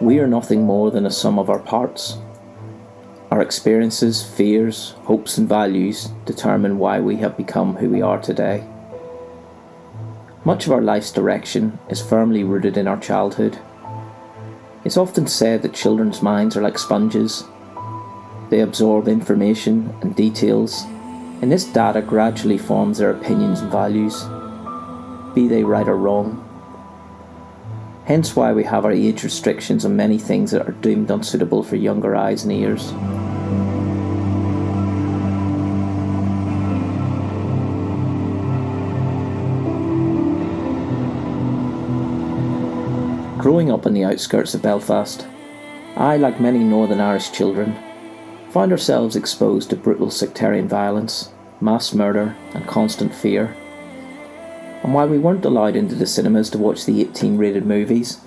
We are nothing more than a sum of our parts. Our experiences, fears, hopes and values determine why we have become who we are today. Much of our life's direction is firmly rooted in our childhood. It's often said that children's minds are like sponges. They absorb information and details, and this data gradually forms their opinions and values, be they right or wrong. Hence why we have our age restrictions on many things that are deemed unsuitable for younger eyes and ears. Growing up on the outskirts of Belfast, I, like many Northern Irish children, found ourselves exposed to brutal sectarian violence, mass murder and constant fear. And while we weren't allowed into the cinemas to watch the 18-rated movies,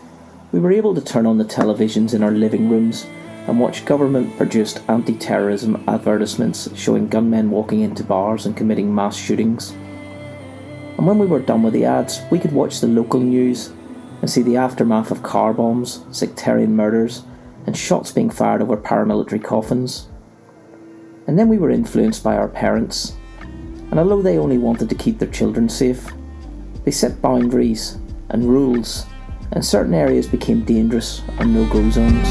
we were able to turn on the televisions in our living rooms and watch government-produced anti-terrorism advertisements showing gunmen walking into bars and committing mass shootings. And when we were done with the ads, we could watch the local news and see the aftermath of car bombs, sectarian murders, and shots being fired over paramilitary coffins. And then we were influenced by our parents, and although they only wanted to keep their children safe, they set boundaries and rules, and certain areas became dangerous or no-go zones.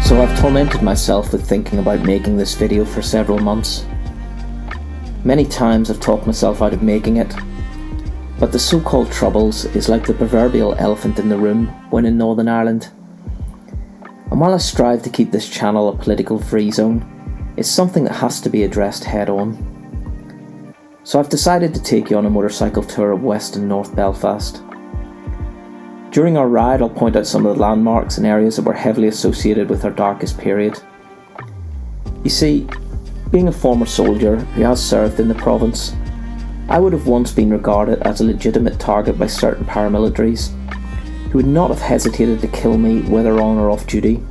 So I've tormented myself with thinking about making this video for several months. Many times I've talked myself out of making it, but the so-called Troubles is like the proverbial elephant in the room when in Northern Ireland. And while I strive to keep this channel a political free zone, it's something that has to be addressed head on. So I've decided to take you on a motorcycle tour of West and North Belfast. During our ride, I'll point out some of the landmarks and areas that were heavily associated with our darkest period. You see, being a former soldier who has served in the province, I would have once been regarded as a legitimate target by certain paramilitaries, who would not have hesitated to kill me whether on or off duty.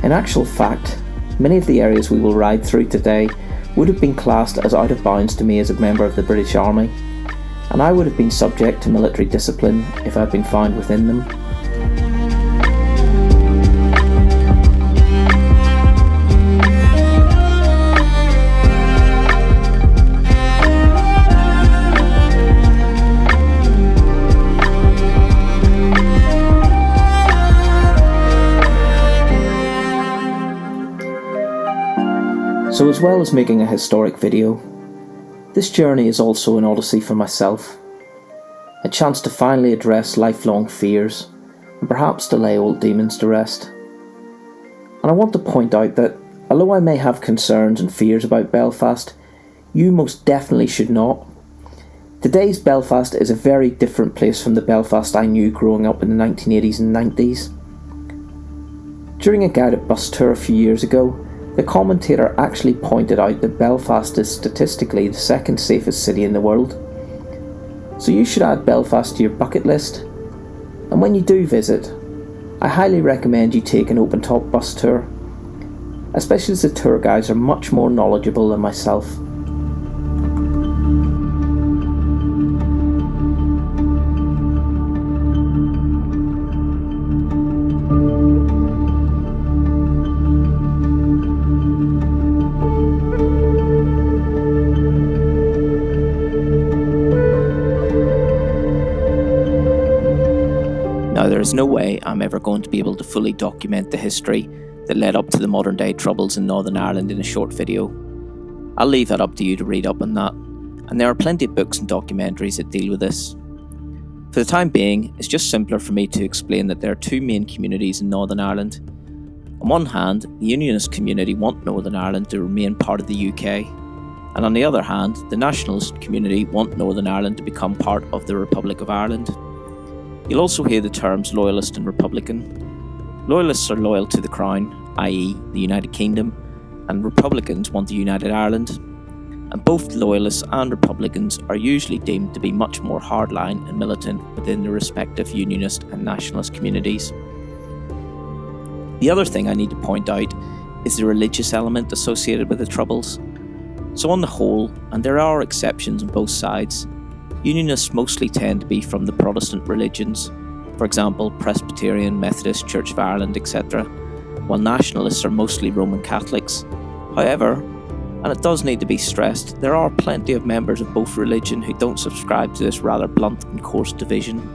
In actual fact, many of the areas we will ride through today would have been classed as out of bounds to me as a member of the British Army, and I would have been subject to military discipline if I had been found within them. So as well as making a historic video, this journey is also an odyssey for myself, a chance to finally address lifelong fears and perhaps to lay old demons to rest. And I want to point out that although I may have concerns and fears about Belfast, you most definitely should not. Today's Belfast is a very different place from the Belfast I knew growing up in the 1980s and 90s. During a guided bus tour a few years ago, the commentator actually pointed out that Belfast is statistically the second safest city in the world. So you should add Belfast to your bucket list. And when you do visit, I highly recommend you take an open-top bus tour, especially as the tour guides are much more knowledgeable than myself. Now, there is no way I'm ever going to be able to fully document the history that led up to the modern day Troubles in Northern Ireland in a short video. I'll leave that up to you to read up on that, and there are plenty of books and documentaries that deal with this. For the time being, it's just simpler for me to explain that there are two main communities in Northern Ireland. On one hand, the Unionist community want Northern Ireland to remain part of the UK. And on the other hand, the nationalist community want Northern Ireland to become part of the Republic of Ireland. You'll also hear the terms loyalist and republican. Loyalists are loyal to the Crown, i.e. the United Kingdom, and Republicans want the United Ireland. And both loyalists and Republicans are usually deemed to be much more hardline and militant within their respective unionist and nationalist communities. The other thing I need to point out is the religious element associated with the Troubles. So on the whole, and there are exceptions on both sides, Unionists mostly tend to be from the Protestant religions, for example Presbyterian, Methodist, Church of Ireland, etc., while Nationalists are mostly Roman Catholics. However, and it does need to be stressed, there are plenty of members of both religion who don't subscribe to this rather blunt and coarse division.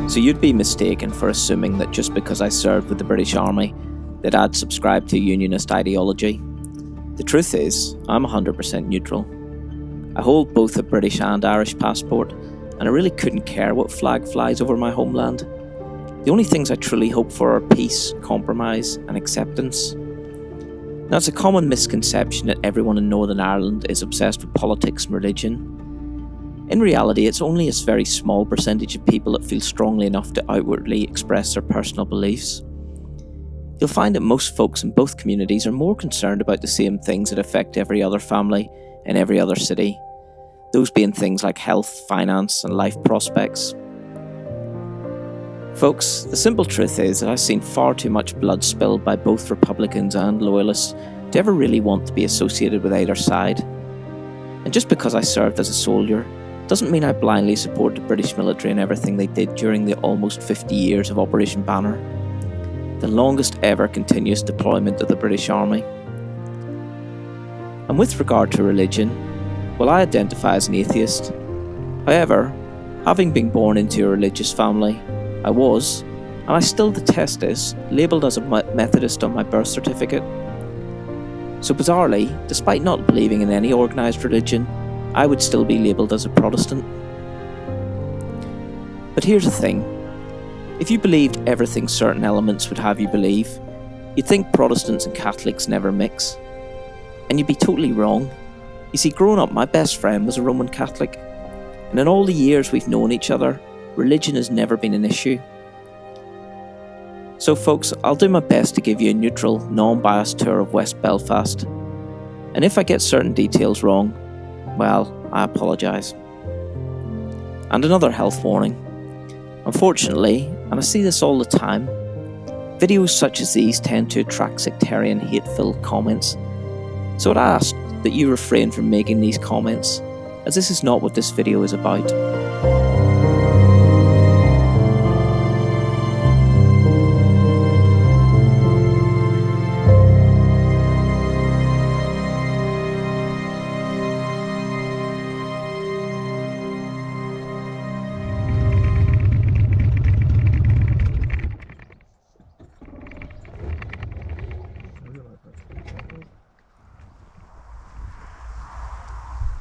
So you'd be mistaken for assuming that just because I served with the British Army that I'd subscribe to Unionist ideology. The truth is, I'm 100% neutral. I hold both a British and Irish passport, and I really couldn't care what flag flies over my homeland. The only things I truly hope for are peace, compromise, and acceptance. Now, it's a common misconception that everyone in Northern Ireland is obsessed with politics and religion. In reality, it's only a very small percentage of people that feel strongly enough to outwardly express their personal beliefs. You'll find that most folks in both communities are more concerned about the same things that affect every other family in every other city, those being things like health, finance, and life prospects. Folks, the simple truth is that I've seen far too much blood spilled by both Republicans and Loyalists to ever really want to be associated with either side. And just because I served as a soldier doesn't mean I blindly support the British military and everything they did during the almost 50 years of Operation Banner, the longest ever continuous deployment of the British Army. And with regard to religion, well, I identify as an atheist. However, having been born into a religious family, I was, and I still detest this, labelled as a Methodist on my birth certificate. So bizarrely, despite not believing in any organised religion, I would still be labelled as a Protestant. But here's the thing. If you believed everything certain elements would have you believe, you'd think Protestants and Catholics never mix. And you'd be totally wrong. You see, growing up, my best friend was a Roman Catholic, and in all the years we've known each other, religion has never been an issue. So folks, I'll do my best to give you a neutral, non-biased tour of West Belfast. And if I get certain details wrong, well, I apologise. And another health warning. Unfortunately, and I see this all the time, videos such as these tend to attract sectarian, hate-filled comments. So I'd ask that you refrain from making these comments, as this is not what this video is about.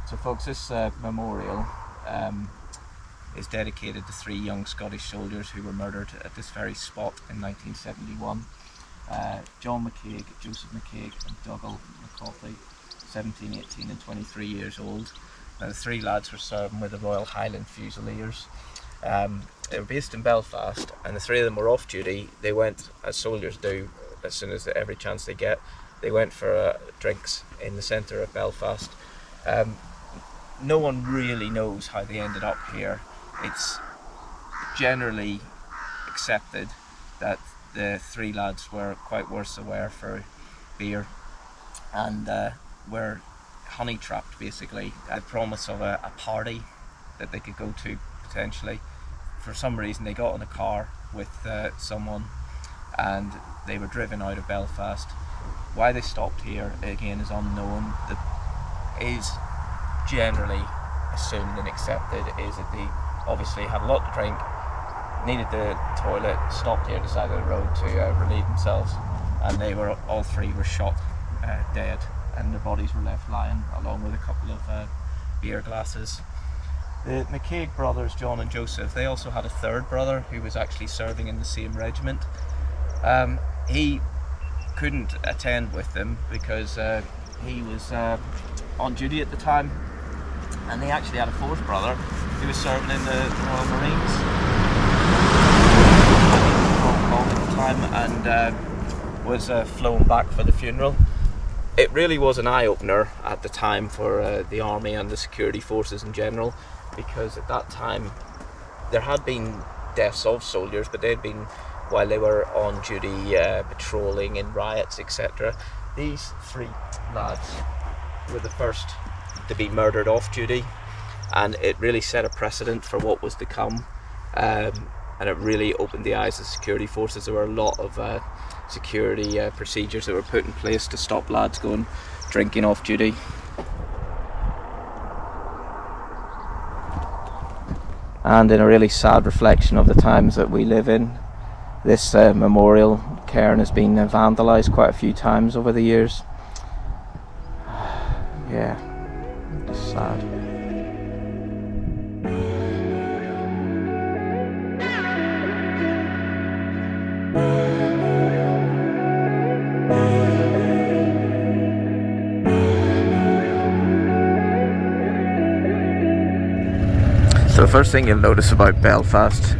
So folks, this memorial is dedicated to 3 young Scottish soldiers who were murdered at this very spot in 1971. John McCaig, Joseph McCaig and Dougal McCauley, 17, 18 and 23 years old. Now the 3 lads were serving with the Royal Highland Fusiliers. They were based in Belfast, and the 3 of them were off duty. They went, as soldiers do, as soon as every chance they get, they went for drinks in the centre of Belfast. No one really knows how they ended up here. It's generally accepted that the 3 lads were quite worse aware for beer and were honey trapped basically. A promise of a party that they could go to potentially. For some reason they got in a car with someone and they were driven out of Belfast. Why they stopped here again is unknown. Is generally assumed and accepted is that they obviously had a lot to drink, needed the toilet, stopped here at the side of the road to relieve themselves, and all 3 were shot dead, and their bodies were left lying along with a couple of beer glasses. The Knockagh brothers, John and Joseph, they also had a third brother who was actually serving in the same regiment. He couldn't attend with them because he was on duty at the time, and they actually had a fourth brother who was serving in the Royal Marines at the time, and was flown back for the funeral. It really was an eye-opener at the time for the army and the security forces in general, because at that time there had been deaths of soldiers, but they'd been while they were on duty patrolling in riots, etc. These three lads were the first to be murdered off duty, and it really set a precedent for what was to come, and it really opened the eyes of security forces. There were a lot of security procedures that were put in place to stop lads going drinking off duty. And in a really sad reflection of the times that we live in, this memorial cairn has been vandalised quite a few times over the years. Yeah, it's sad. So the first thing you'll notice about Belfast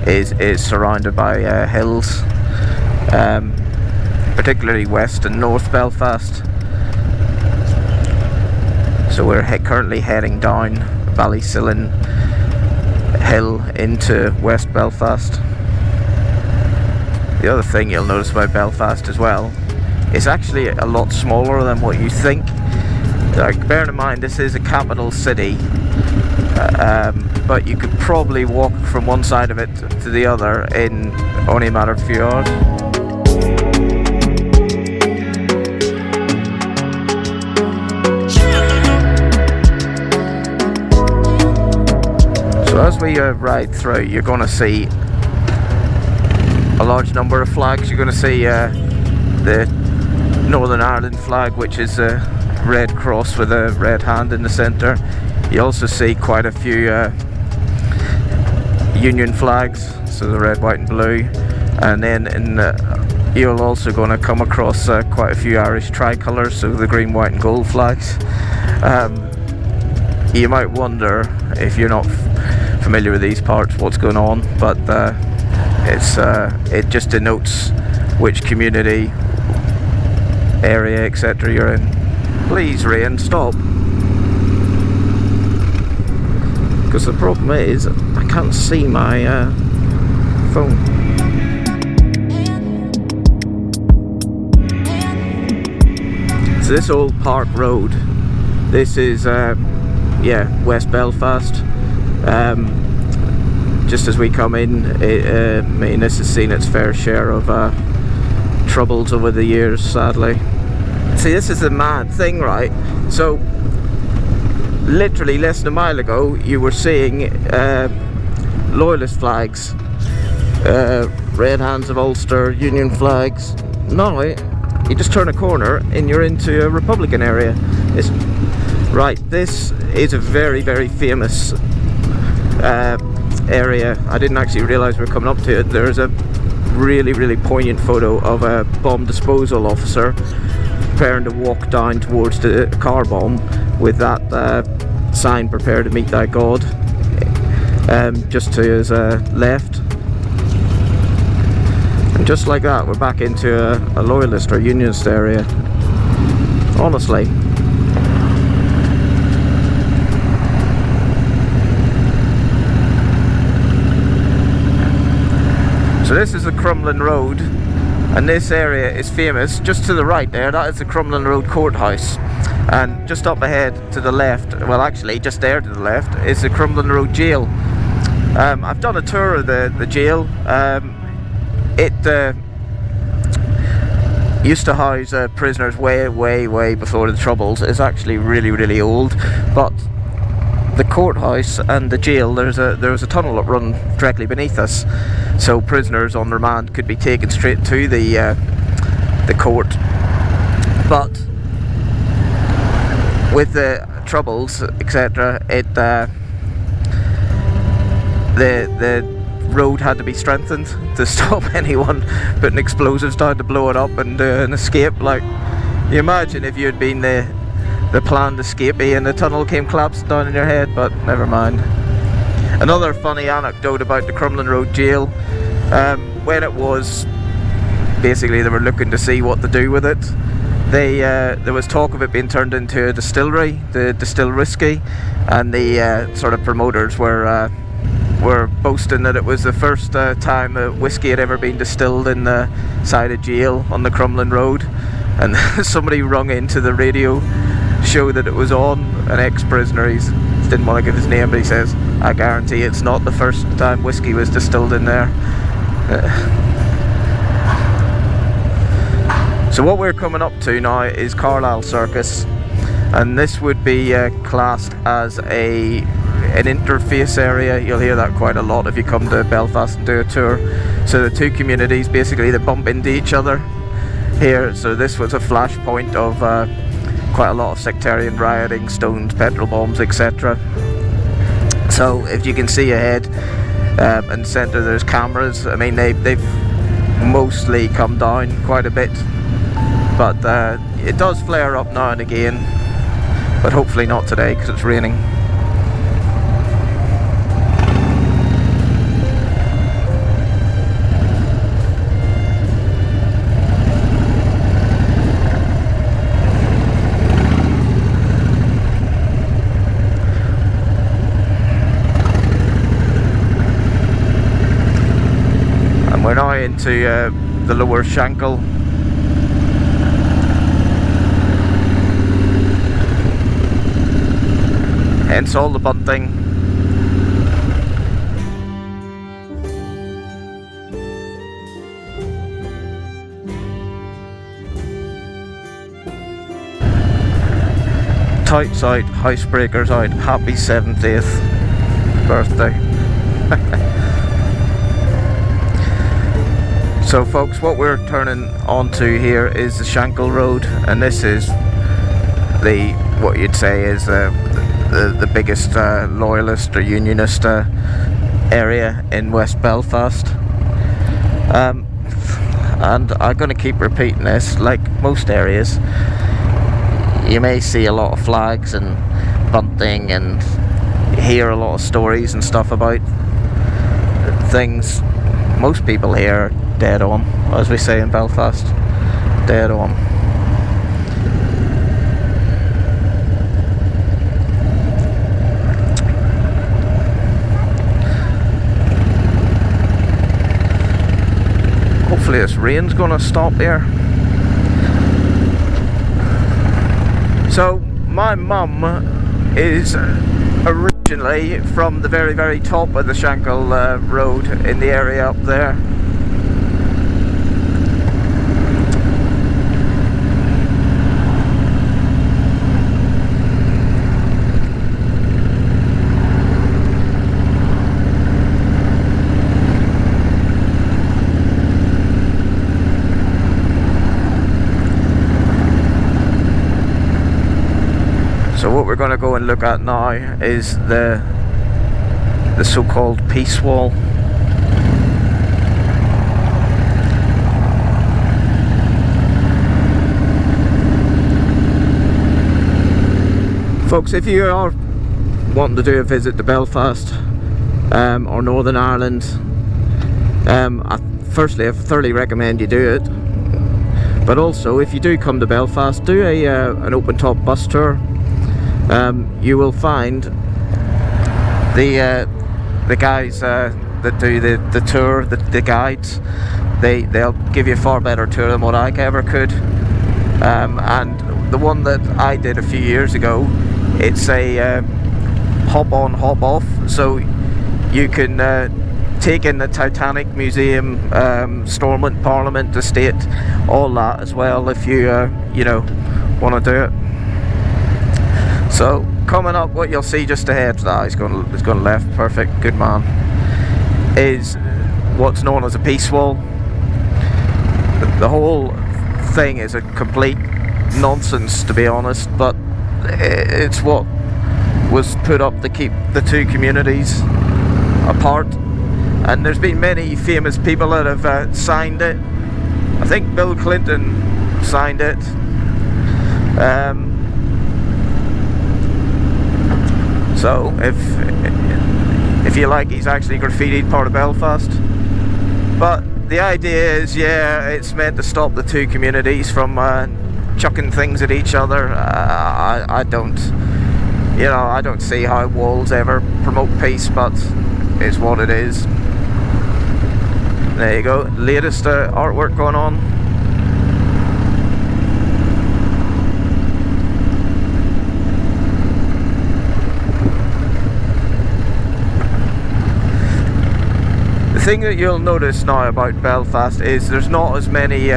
is surrounded by hills, particularly West and North Belfast. So we're currently heading down Ballysillan hill into West Belfast. The other thing you'll notice about Belfast as well is actually a lot smaller than what you think. Like, bearing in mind this is a capital city, but you could probably walk from one side of it to the other in only a matter of a few hours. So as we ride through, you're going to see a large number of flags. You're going to see the Northern Ireland flag, which is a red cross with a red hand in the centre. You also see quite a few Union flags, so the red, white and blue, and then you're also going to come across quite a few Irish tricolours, so the green, white and gold flags. You might wonder, if you're not familiar with these parts, what's going on, but it just denotes which community, area, etc. you're in. Please, Rain, stop. Because the problem is, I can't see my phone. So this Old Park Road, this is, West Belfast. Just as we come in, this has seen its fair share of troubles over the years, sadly. See, this is the mad thing, right? So, literally less than a mile ago, you were seeing Loyalist flags, Red Hands of Ulster, Union flags. Now, you just turn a corner and you're into a Republican area. Right, this is a very, very famous area. I didn't actually realise we were coming up to it. There's a really, really poignant photo of a bomb disposal officer preparing to walk down towards the car bomb with that sign, "Prepare to meet thy God," just to his left. And just like that, we're back into a Loyalist or Unionist area. Honestly. So this is the Crumlin Road, and this area is famous. Just to the right there, that is the Crumlin Road Courthouse, and just up ahead to the left, well actually just there to the left, is the Crumlin Road Jail. I've done a tour of the jail. It used to house prisoners way before the Troubles. It's actually really old, but the courthouse and the jail, there was a tunnel that run directly beneath us, so prisoners on remand could be taken straight to the court. But with the troubles, etc., the road had to be strengthened to stop anyone putting explosives down to blow it up and an escape. Like, you imagine if you had been the planned escapee and the tunnel came collapsing down in your head, but never mind. Another funny anecdote about the Crumlin Road jail, when it was basically they were looking to see what to do with it, there was talk of it being turned into a distillery, the Distill Whiskey, and the sort of promoters were boasting that it was the first time that whiskey had ever been distilled in the side of jail on the Crumlin Road. And somebody rung into the radio show that it was on, an ex-prisoner, he didn't want to give his name, but he says, I guarantee it's not the first time whiskey was distilled in there. So what we're coming up to now is Carlisle Circus, and this would be classed as an interface area. You'll hear that quite a lot if you come to Belfast and do a tour. So the two communities, basically, they bump into each other here. So this was a flashpoint of quite a lot of sectarian rioting, stones, petrol bombs, etc. So if you can see ahead and centre, there's cameras. I mean, they've mostly come down quite a bit, but it does flare up now and again, but hopefully not today because it's raining. We're now into the lower Shankill. Hence all the bunting. Tights out, housebreakers out, happy 70th birthday. So folks, what we're turning onto here is the Shankill Road, and this is what you'd say is the biggest loyalist or unionist area in West Belfast. And I'm going to keep repeating this, like most areas, you may see a lot of flags and bunting and hear a lot of stories and stuff about things. Most people here are dead on, as we say in Belfast, dead on. Hopefully this rain's gonna stop here. So my mum is originally from the very, very top of the Shankill Road in the area up there. So what we're going to go and look at now is the so-called Peace Wall. Folks, if you are wanting to do a visit to Belfast or Northern Ireland, firstly I thoroughly recommend you do it. But also, if you do come to Belfast, do an open top bus tour. You will find the guys that do the tour, the guides, they'll give you a far better tour than what I ever could. And the one that I did a few years ago, it's a hop on, hop off, so you can take in the Titanic Museum, Stormont, Parliament, Estate, all that as well if you you know, want to do it. So coming up, what you'll see just ahead, he's going left, perfect, good man, is what's known as a peace wall. The whole thing is a complete nonsense, to be honest, but it's what was put up to keep the two communities apart. And there's been many famous people that have signed it. I think Bill Clinton signed it. So if you like, he's actually graffitied part of Belfast. But the idea is, yeah, it's meant to stop the two communities from chucking things at each other. I don't see how walls ever promote peace, but it's what it is. There you go, latest artwork going on. The thing that you'll notice now about Belfast is there's not as many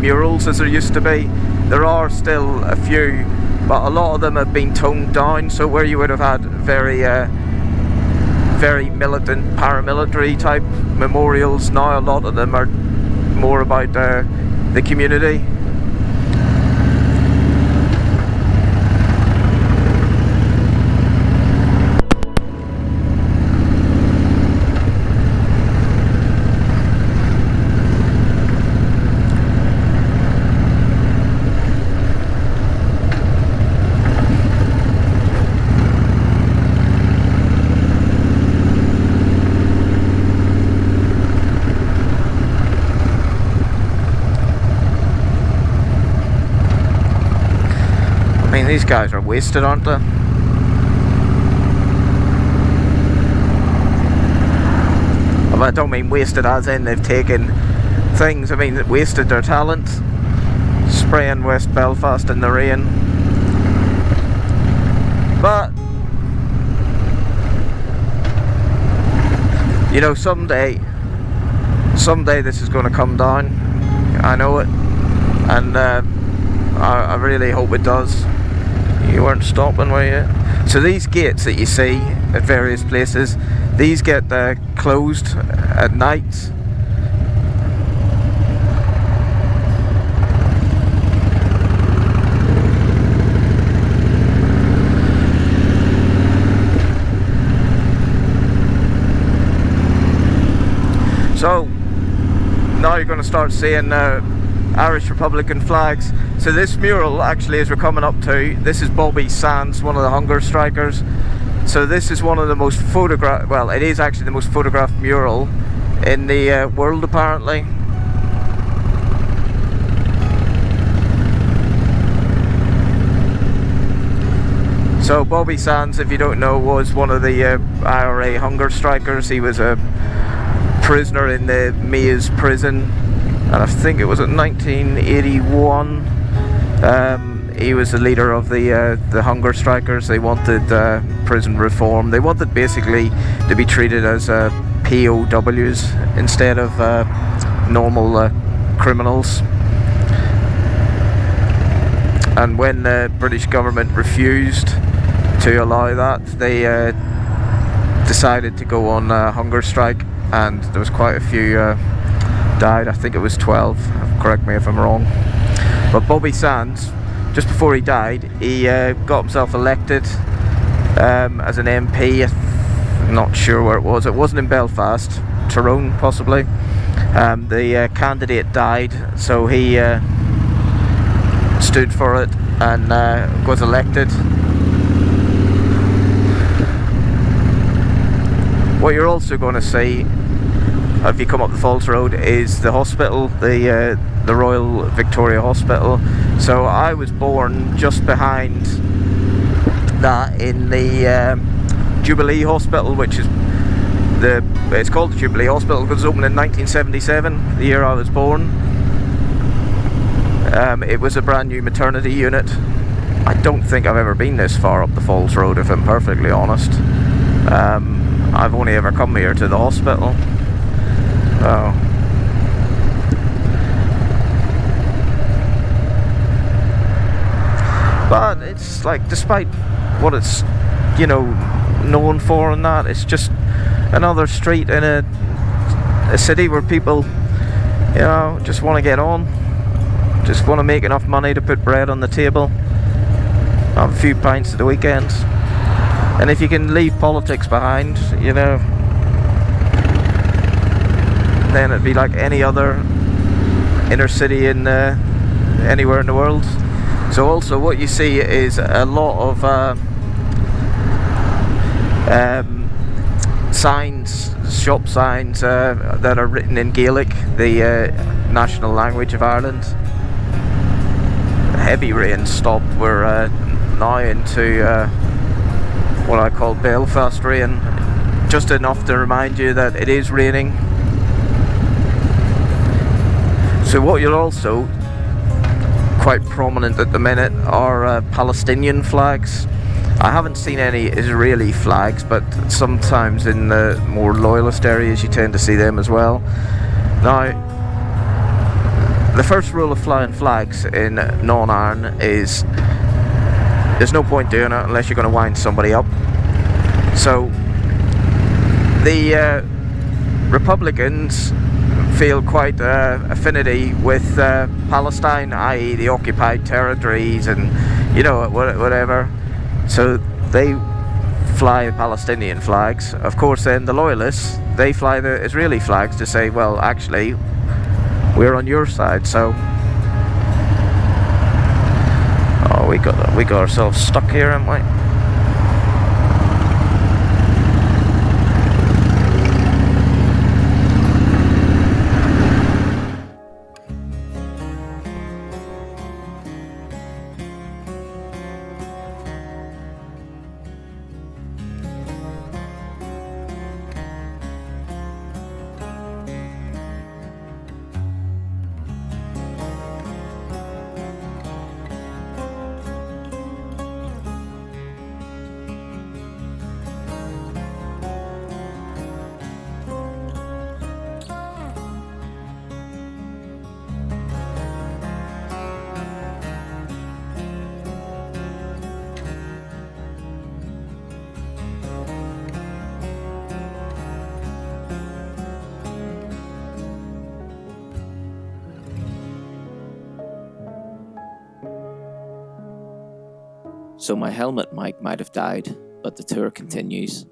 murals as there used to be. There are still a few, but a lot of them have been toned down, so where you would have had very militant, paramilitary type memorials, now a lot of them are more about the community. These guys are wasted, aren't they? Well, I don't mean wasted as in they've taken things, I mean wasted their talent, spraying West Belfast in the rain. But you know, someday this is going to come down. I know it, and I really hope it does. You weren't stopping, were you? So these gates that you see at various places, these get closed at night. So now you're going to start seeing Irish Republican flags. So this mural, actually, as we're coming up to, this is Bobby Sands, one of the hunger strikers. So this is one of the most photographed, well, it is actually the most photographed mural in the world, apparently. So Bobby Sands, if you don't know, was one of the IRA hunger strikers. He was a prisoner in the Maze prison, and I think it was in 1981. He was the leader of the hunger strikers. They wanted prison reform. They wanted basically to be treated as POWs instead of normal criminals. And when the British government refused to allow that, they decided to go on hunger strike, and there was quite a few died. I think it was 12, correct me if I'm wrong. But Bobby Sands, just before he died, he got himself elected as an MP. I'm not sure where it was. It wasn't in Belfast, Tyrone possibly. The candidate died, so he stood for it and was elected. What you're also going to see if you come up the Falls Road is the hospital, the Royal Victoria Hospital. So I was born just behind that in the Jubilee Hospital, which is it's called the Jubilee Hospital because it opened in 1977, the year I was born. It was a brand new maternity unit. I don't think I've ever been this far up the Falls Road, if I'm perfectly honest. I've only ever come here to the hospital. But it's like, despite what it's, you know, known for and that, it's just another street in a city where people, you know, just want to get on, just want to make enough money to put bread on the table. have a few pints at the weekends. And if you can leave politics behind, you know, then it'd be like any other inner city in anywhere in the world. So also what you see is a lot of signs, shop signs that are written in Gaelic, the national language of Ireland. Heavy rain stopped. We're now into what I call Belfast rain, just enough to remind you that it is raining. So what you're also quite prominent at the minute are Palestinian flags. I haven't seen any Israeli flags, but sometimes in the more loyalist areas you tend to see them as well. Now, the first rule of flying flags in non-Ireland is there's no point doing it unless you're going to wind somebody up. So the Republicans feel quite affinity with Palestine, i.e. the occupied territories and, you know, whatever. So they fly Palestinian flags. Of course, then the loyalists, they fly the Israeli flags to say, well, actually, we're on your side. So, oh, we got ourselves stuck here, haven't we? So my helmet mic might have died, but the tour continues.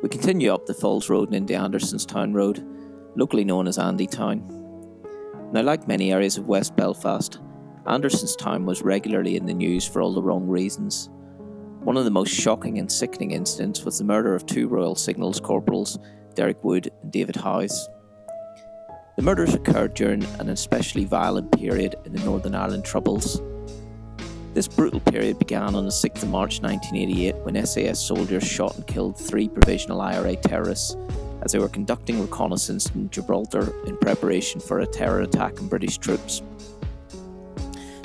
We continue up the Falls Road and into Andersonstown Road, locally known as Andytown. Now, like many areas of West Belfast, Andersonstown was regularly in the news for all the wrong reasons. One of the most shocking and sickening incidents was the murder of two Royal Signals corporals, Derek Wood and David Howes. The murders occurred during an especially violent period in the Northern Ireland Troubles. This brutal period began on the 6th of March 1988 when SAS soldiers shot and killed 3 provisional IRA terrorists as they were conducting reconnaissance in Gibraltar in preparation for a terror attack on British troops.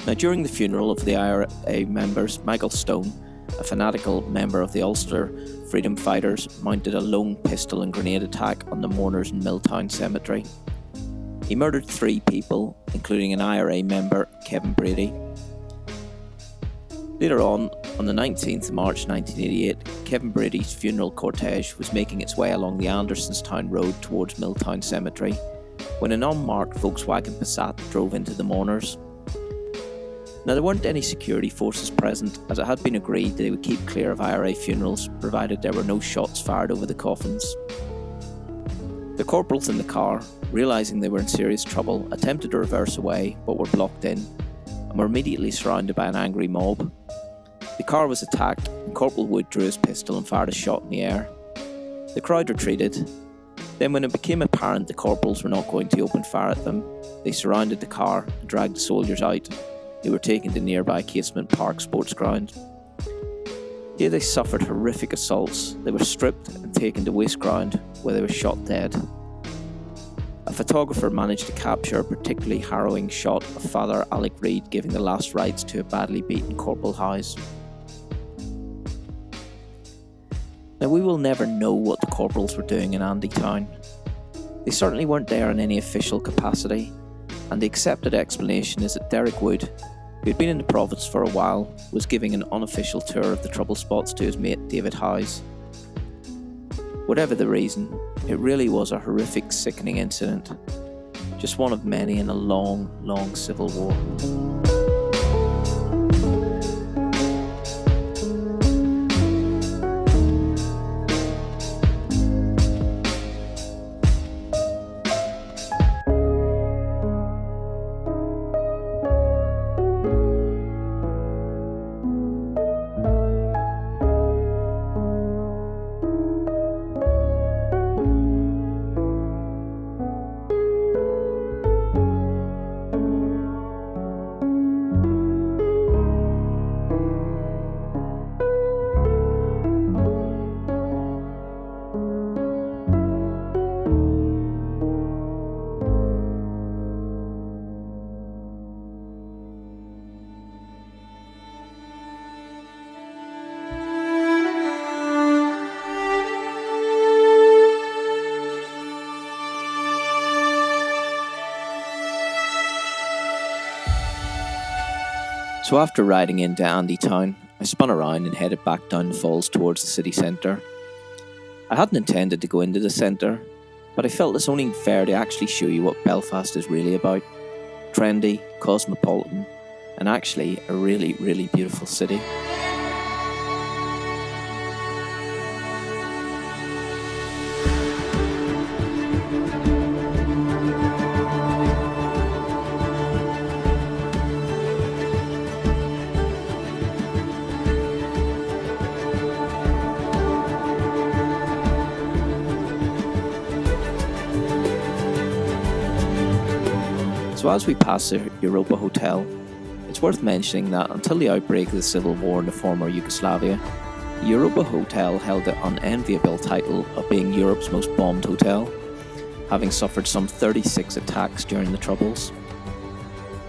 Now, during the funeral of the IRA members, Michael Stone, a fanatical member of the Ulster Freedom Fighters, mounted a lone pistol and grenade attack on the mourners in Milltown Cemetery. He murdered 3 people, including an IRA member, Kevin Brady. Later on the 19th of March 1988, Kevin Brady's funeral cortege was making its way along the Andersonstown Road towards Milltown Cemetery when an unmarked Volkswagen Passat drove into the mourners. Now, there weren't any security forces present, as it had been agreed they would keep clear of IRA funerals provided there were no shots fired over the coffins. The corporals in the car, realising they were in serious trouble, attempted to reverse away but were blocked in and were immediately surrounded by an angry mob. The car was attacked and Corporal Wood drew his pistol and fired a shot in the air. The crowd retreated. Then, when it became apparent the corporals were not going to open fire at them, they surrounded the car and dragged the soldiers out. They were taken to nearby Casement Park sports ground. Here they suffered horrific assaults. They were stripped and taken to waste ground where they were shot dead. A photographer managed to capture a particularly harrowing shot of Father Alec Reid giving the last rites to a badly beaten Corporal Howes. Now, we will never know what the corporals were doing in Andytown. They certainly weren't there in any official capacity, and the accepted explanation is that Derek Wood, who had been in the province for a while, was giving an unofficial tour of the trouble spots to his mate David Howes. Whatever the reason, it really was a horrific, sickening incident, just one of many in a long, long civil war. So after riding into Andytown, I spun around and headed back down the falls towards the city centre. I hadn't intended to go into the centre, but I felt it's only fair to actually show you what Belfast is really about. Trendy, cosmopolitan, and actually a really, really beautiful city. So as we pass the Europa Hotel, it's worth mentioning that until the outbreak of the civil war in the former Yugoslavia, the Europa Hotel held the unenviable title of being Europe's most bombed hotel, having suffered some 36 attacks during the Troubles.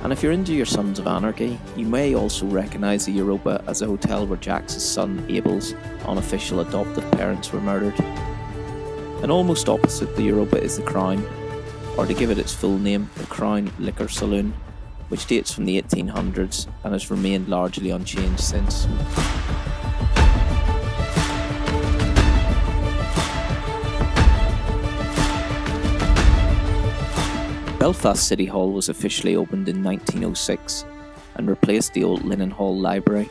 And if you're into your Sons of Anarchy, you may also recognise the Europa as a hotel where Jack's son Abel's unofficial adoptive parents were murdered. And almost opposite the Europa is the Crown, or to give it its full name, the Crown Liquor Saloon, which dates from the 1800s and has remained largely unchanged since. Belfast City Hall was officially opened in 1906 and replaced the old Linen Hall Library.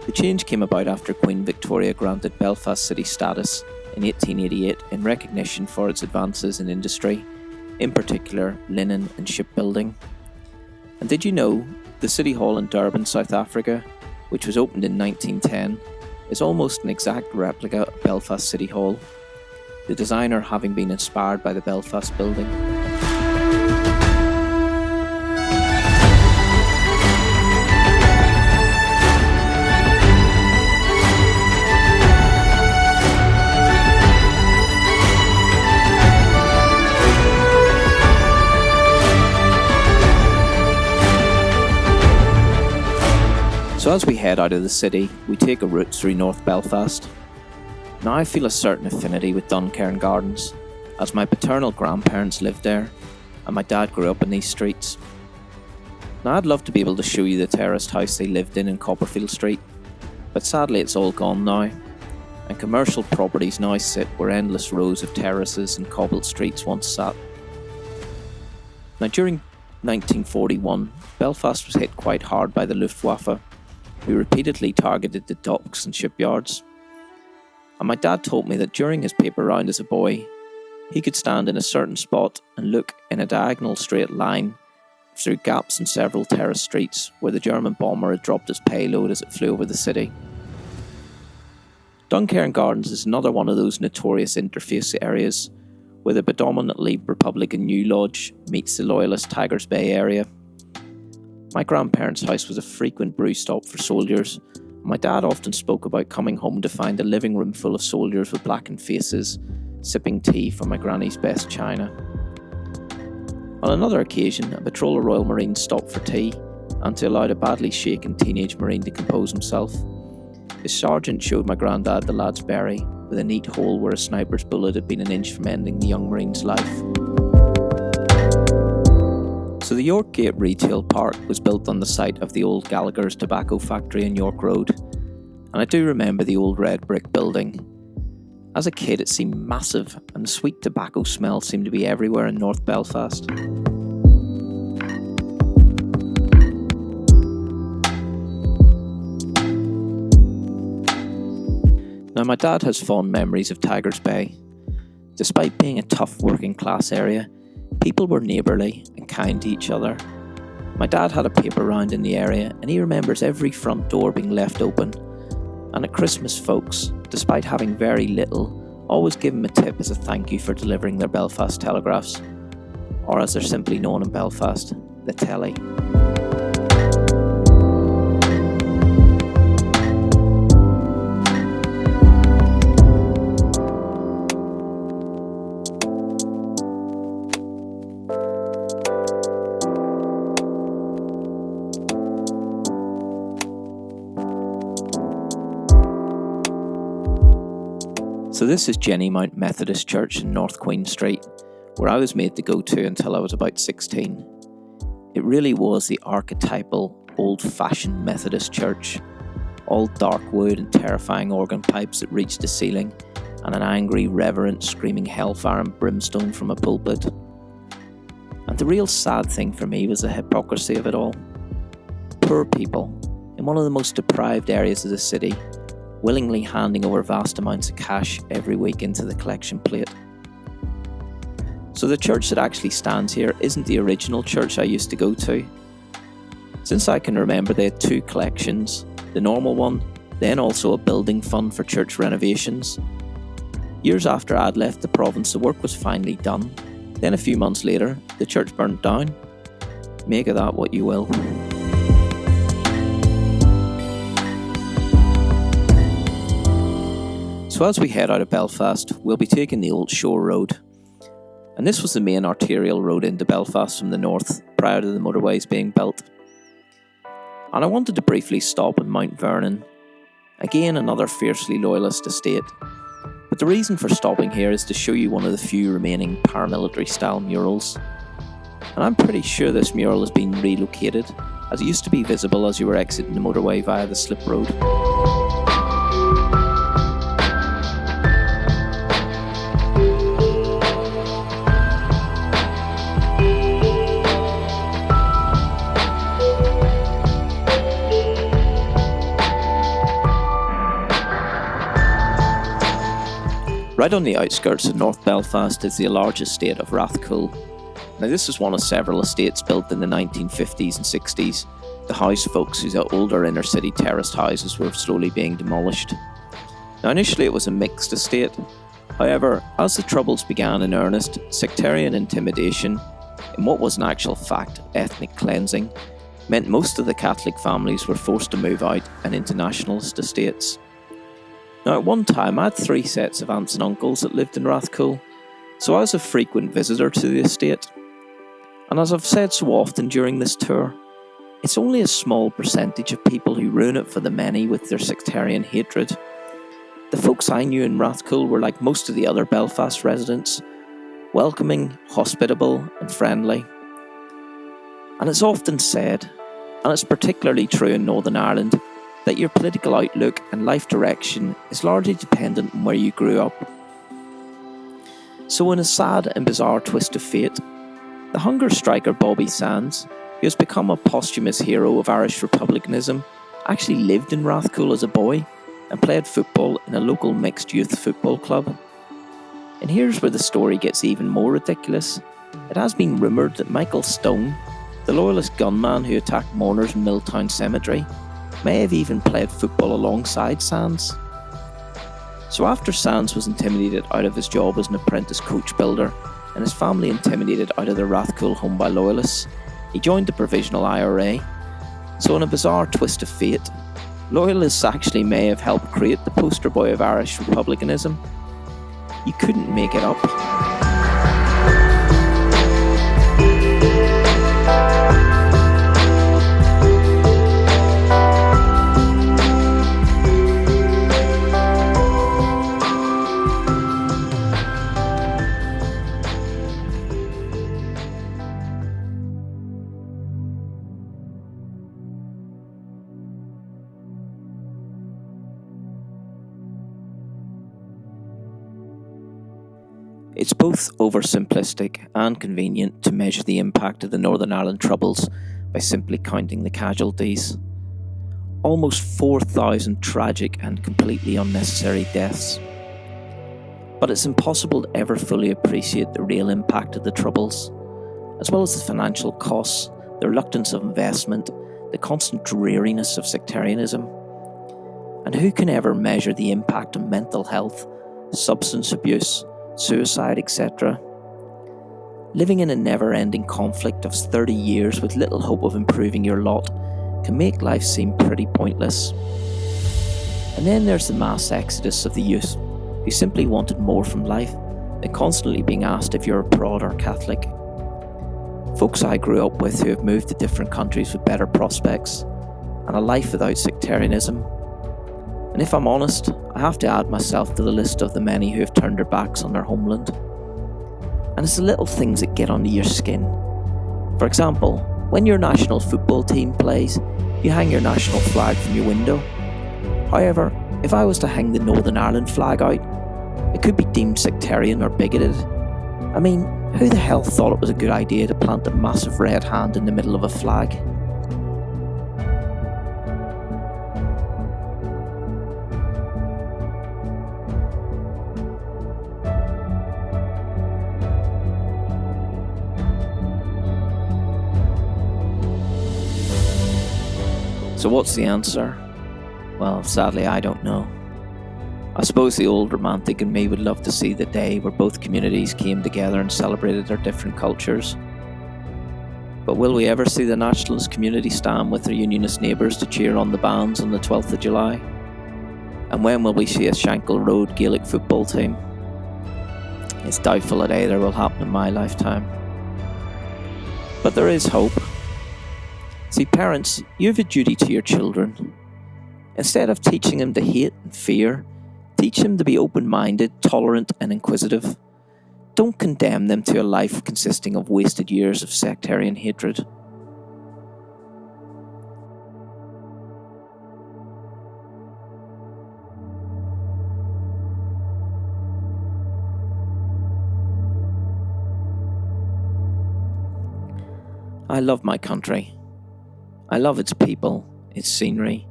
The change came about after Queen Victoria granted Belfast City status in 1888 in recognition for its advances in industry, in particular linen and shipbuilding. And did you know the City Hall in Durban, South Africa, which was opened in 1910, is almost an exact replica of Belfast City Hall, the designer having been inspired by the Belfast building. So as we head out of the city, we take a route through North Belfast. Now I feel a certain affinity with Duncairn Gardens, as my paternal grandparents lived there, and my dad grew up in these streets. Now I'd love to be able to show you the terraced house they lived in Copperfield Street, but sadly it's all gone now, and commercial properties now sit where endless rows of terraces and cobbled streets once sat. Now during 1941, Belfast was hit quite hard by the Luftwaffe, who repeatedly targeted the docks and shipyards. And my dad told me that during his paper round as a boy, he could stand in a certain spot and look in a diagonal straight line through gaps in several terraced streets where the German bomber had dropped his payload as it flew over the city. Duncairn Gardens is another one of those notorious interface areas where the predominantly Republican New Lodge meets the loyalist Tigers Bay area. My grandparents' house was a frequent brew stop for soldiers. My dad often spoke about coming home to find a living room full of soldiers with blackened faces, sipping tea from my granny's best china. On another occasion, a patrol of Royal Marines stopped for tea and to allow a badly shaken teenage Marine to compose himself. His sergeant showed my granddad the lad's berry, with a neat hole where a sniper's bullet had been an inch from ending the young Marine's life. So the York Gate Retail Park was built on the site of the old Gallagher's tobacco factory in York Road, and I do remember the old red brick building. As a kid it seemed massive, and the sweet tobacco smell seemed to be everywhere in North Belfast. Now my dad has fond memories of Tigers Bay. Despite being a tough working class area, people were neighbourly and kind to each other. My dad had a paper round in the area and he remembers every front door being left open. And at Christmas folks, despite having very little, always give him a tip as a thank you for delivering their Belfast telegraphs. Or as they're simply known in Belfast, the telly. So this is Jenny Mount Methodist Church in North Queen Street, where I was made to go to until I was about 16. It really was the archetypal old-fashioned Methodist church, all dark wood and terrifying organ pipes that reached the ceiling, and an angry reverend screaming hellfire and brimstone from a pulpit. And the real sad thing for me was the hypocrisy of it all. Poor people, in one of the most deprived areas of the city, willingly handing over vast amounts of cash every week into the collection plate. So the church that actually stands here isn't the original church I used to go to. Since I can remember, they had 2 collections, the normal one, then also a building fund for church renovations. Years after I'd left the province, the work was finally done. Then a few months later, the church burnt down. Make of that what you will. So as we head out of Belfast, we'll be taking the Old Shore Road. And this was the main arterial road into Belfast from the north, prior to the motorways being built. And I wanted to briefly stop in Mount Vernon. Again, another fiercely loyalist estate. But the reason for stopping here is to show you one of the few remaining paramilitary-style murals. And I'm pretty sure this mural has been relocated, as it used to be visible as you were exiting the motorway via the slip road. Right on the outskirts of North Belfast is the large estate of Rathcoole. Now this is one of several estates built in the 1950s and 60s to house folks whose older inner city terraced houses were slowly being demolished. Now initially it was a mixed estate. However, as the Troubles began in earnest, sectarian intimidation, in what was in actual fact ethnic cleansing, meant most of the Catholic families were forced to move out and into nationalist estates. Now at one time I had 3 sets of aunts and uncles that lived in Rathcoole, so I was a frequent visitor to the estate. And as I've said so often during this tour, it's only a small percentage of people who ruin it for the many with their sectarian hatred. The folks I knew in Rathcoole were like most of the other Belfast residents, welcoming, hospitable and friendly. And it's often said, and it's particularly true in Northern Ireland, that your political outlook and life direction is largely dependent on where you grew up. So in a sad and bizarre twist of fate, the hunger striker Bobby Sands, who has become a posthumous hero of Irish republicanism, actually lived in Rathcoole as a boy and played football in a local mixed youth football club. And here's where the story gets even more ridiculous. It has been rumoured that Michael Stone, the loyalist gunman who attacked mourners in Milltown Cemetery, may have even played football alongside Sands. So after Sands was intimidated out of his job as an apprentice coach builder, and his family intimidated out of their Rathcoole home by loyalists, he joined the Provisional IRA. So in a bizarre twist of fate, loyalists actually may have helped create the poster boy of Irish republicanism. You couldn't make it up. It's both oversimplistic and convenient to measure the impact of the Northern Ireland Troubles by simply counting the casualties. Almost 4,000 tragic and completely unnecessary deaths. But it's impossible to ever fully appreciate the real impact of the Troubles, as well as the financial costs, the reluctance of investment, the constant dreariness of sectarianism. And who can ever measure the impact on mental health, substance abuse, suicide, etc. Living in a never-ending conflict of 30 years with little hope of improving your lot can make life seem pretty pointless. And then there's the mass exodus of the youth, who simply wanted more from life than constantly being asked if you're a prod or Catholic. Folks I grew up with who have moved to different countries with better prospects, and a life without sectarianism. And if I'm honest, I have to add myself to the list of the many who have turned their backs on their homeland. And it's the little things that get under your skin. For example, when your national football team plays, You hang your national flag from your window. However, if I was to hang the Northern Ireland flag out, it could be deemed sectarian or bigoted. I mean, who the hell thought it was a good idea to plant a massive red hand in the middle of a flag? So what's the answer? Well, sadly I don't know. I suppose the old romantic in me would love to see the day where both communities came together and celebrated their different cultures. But will we ever see the nationalist community stand with their unionist neighbours to cheer on the bands on the 12th of July? And when will we see a Shankill Road Gaelic football team? It's doubtful that either will happen in my lifetime. But there is hope. See, parents, you have a duty to your children. Instead of teaching them to hate and fear, teach them to be open-minded, tolerant and inquisitive. Don't condemn them to a life consisting of wasted years of sectarian hatred. I love my country. I love its people, its scenery,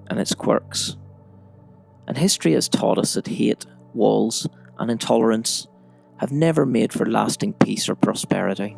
and its quirks. And history has taught us that hate, walls, and intolerance have never made for lasting peace or prosperity.